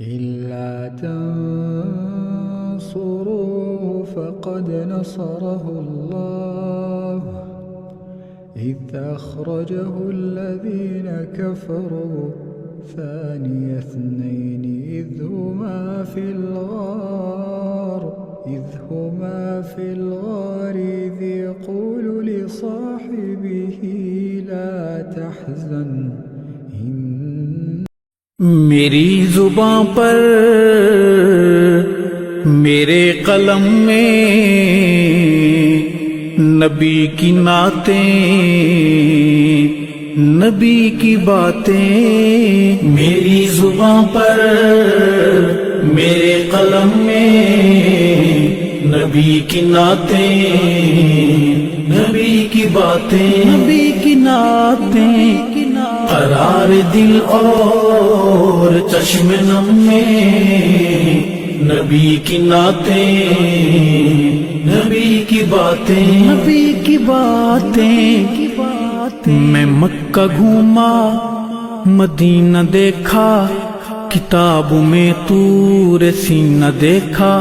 إلا تنصروه فقد نصره الله إذ أخرجه الذين كفروا ثاني اثنين إذ هما في الغار إذ يقول لصاحبه لا تحزن میری زباں پر میرے قلم میں نبی کی نعتیں، نبی کی باتیں، میری زباں پر میرے قلم میں نبی کی نعتیں، نبی کی باتیں، نبی کی نعتیں، قرار دل اور چشم نم میں نبی کی نعتیں، نبی کی باتیں، نبی کی باتیں۔ میں مکہ گھوما مدینہ دیکھا، کتاب میں طور سینہ دیکھا۔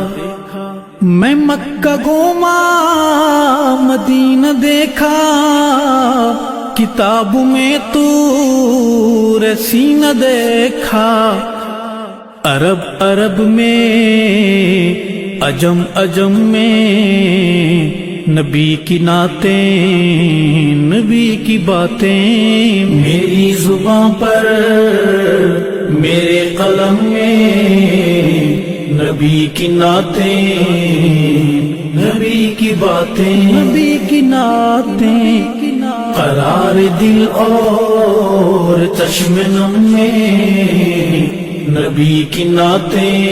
میں مکہ گھوما مدینہ دیکھا، کتاب میں طور سینہ دیکھا۔ عرب عرب میں عجم عجم میں نبی کی نعتیں، نبی کی باتیں، میری زباں پر میرے قلم میں نبی کی نعتیں، نبی کی باتیں، نبی کی نعتیں، قرار دل اور چشم نم میں نبی کی نعتیں،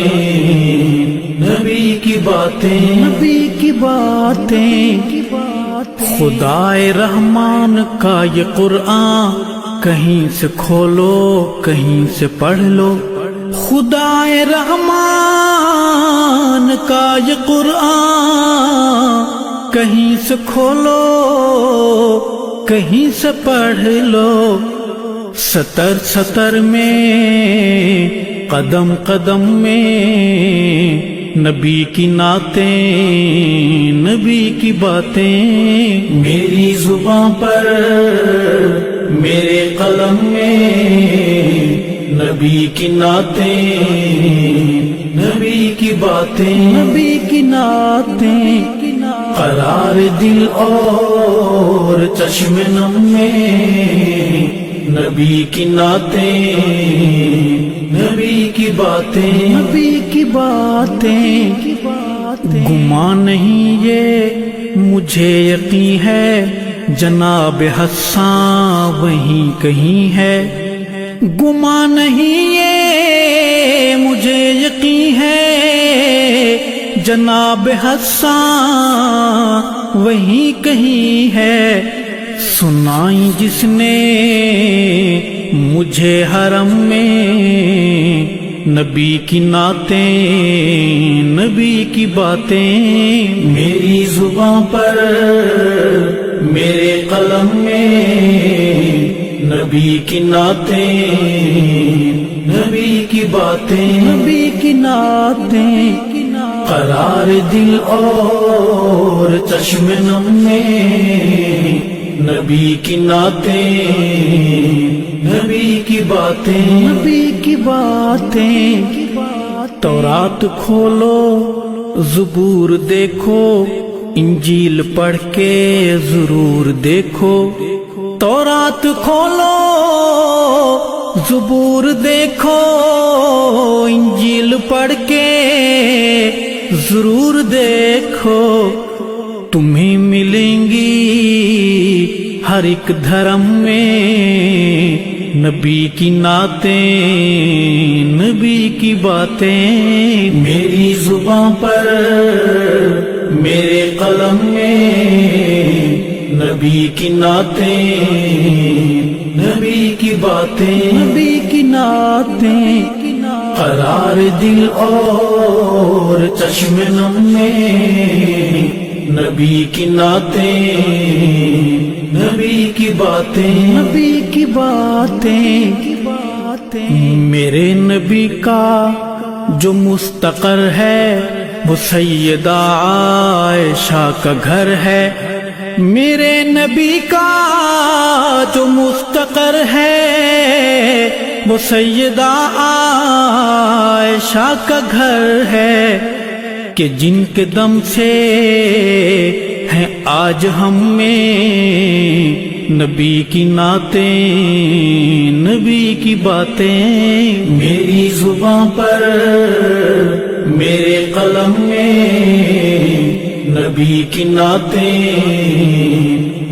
نبی کی باتیں، نبی کی باتیں۔ خدائے رحمان کا یہ قرآن کہیں سے کھولو کہیں سے پڑھ لو، خدائے رحمان کا یہ قرآن کہیں سے کھولو کہیں سے پڑھ لو۔ سطر سطر میں قدم قدم میں نبی کی نعتیں، نبی کی باتیں، میری زباں پر میرے قلم میں نبی کی نعتیں، نبی کی باتیں، نبی کی نعتیں، قرار دل اور چشم نم میں نبی کی نعتیں، نبی کی باتیں، نبی کی باتیں۔ گمان نہیں یہ مجھے یقین ہے جناب حسان وہیں کہیں ہے، گمان نہیں یہ مجھے یقین ہے جناب حسان وہیں کہیں ہے۔ سنائی جس نے مجھے حرم میں نبی کی نعتیں، نبی کی باتیں، میری زباں پر میرے قلم میں نبی کی نعتیں، نبی کی باتیں، نبی کی نعتیں، قرار دل اور چشم نم میں نبی کی نعتیں، نبی کی باتیں، نبی کی باتیں۔ تورات کھولو زبور دیکھو، انجیل پڑھ کے ضرور دیکھو۔ تورات کھولو زبور دیکھو، انجیل پڑھ کے ضرور دیکھو۔ تمہیں ملیں گی ہر ایک دھرم میں نبی کی نعتیں، نبی کی باتیں، میری زباں پر میرے قلم میں نبی کی نعتیں، نبی کی باتیں، نبی کی نعتیں، قرار دل اور چشم نم میں نبی کی نعتیں، نبی کی باتیں، نبی کی باتیں۔ میرے نبی کا جو مستقر ہے وہ سیدہ عائشہ کا گھر ہے، میرے نبی کا جو مستقر ہے وہ سیدہ عائشہ کا گھر ہے، کہ جن کے دم سے ہیں آج ہم میں نبی کی نعتیں، نبی کی باتیں، میری زبان پر میرے قلم میں نبی کی نعتیں،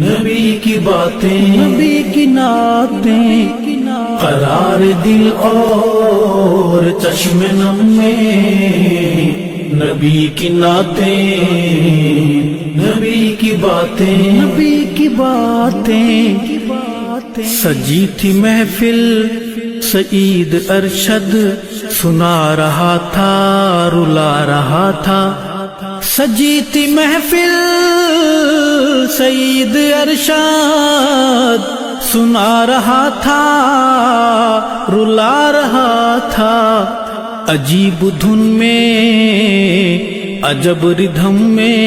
نبی کی باتیں، نبی کی نعتیں، قرار دل اور چشم نم میں نبی کی نعتیں، نبی کی باتیں، نبی کی باتیں، سجی تھی محفل سعید ارشد سنا رہا تھا رلا رہا تھا، سجی تھی محفل سعید ارشد سنا رہا تھا رلا رہا تھا، عجیب دھن میں عجب ردھم میں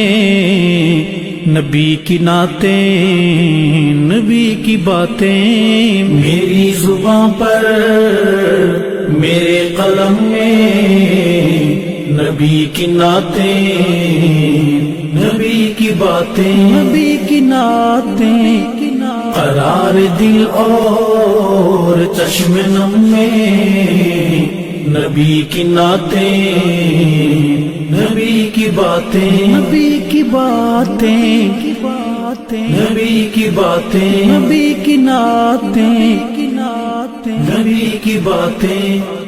نبی کی نعتیں، نبی کی باتیں، میری زبان پر میرے قلم میں نبی کی نعتیں، نبی کی باتیں، نبی کی نعتیں، قرار دل اور چشم نم میں نبی کی نعتیں، نبی کی باتیں، نبی کی باتیں، نبی کی باتیں، نبی کی نعتیں، نبی کی باتیں۔